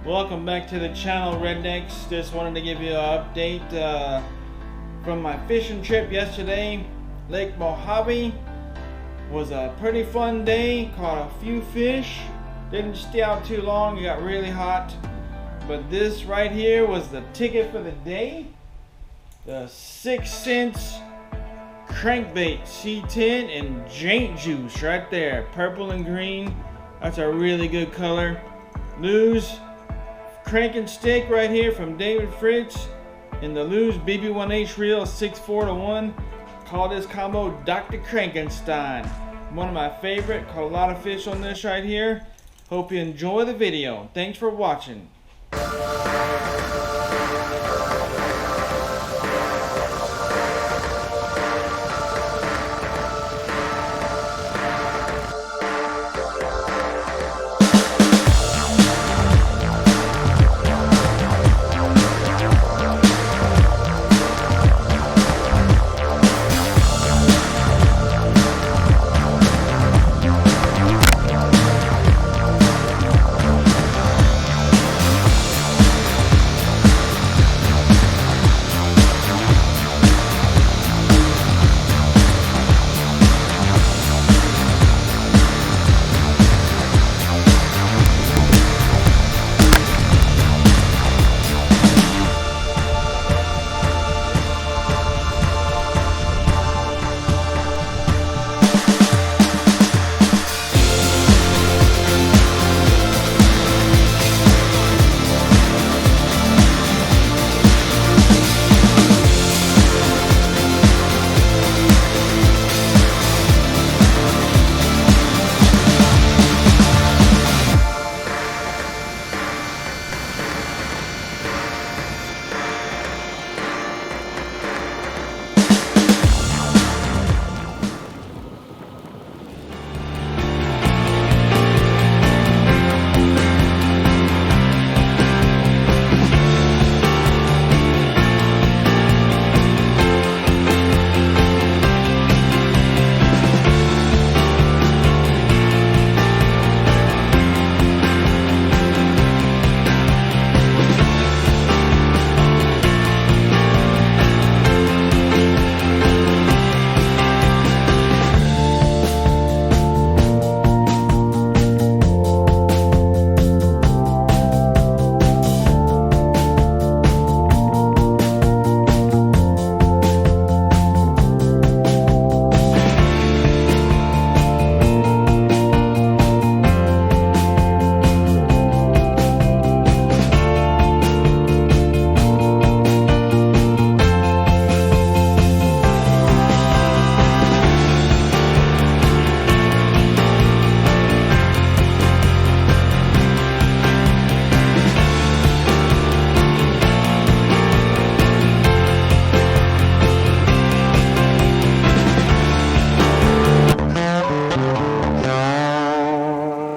Welcome back to the channel, Rednecks. Just wanted to give you an update from my fishing trip yesterday. Lake Mohave was a pretty fun day. Caught a few fish. Didn't stay out too long. It got really hot. But this right here was the ticket for the day. The 6 cents crankbait C10 and Jaint juice right there. Purple and green. That's a really good color. Lose cranking stick right here from David Fritz, and the Lose BB1H reel 6-4-1. Call this combo Dr. Crankenstein. One of my favorite. Caught a lot of fish on this right here. Hope you enjoy the video. Thanks for watching.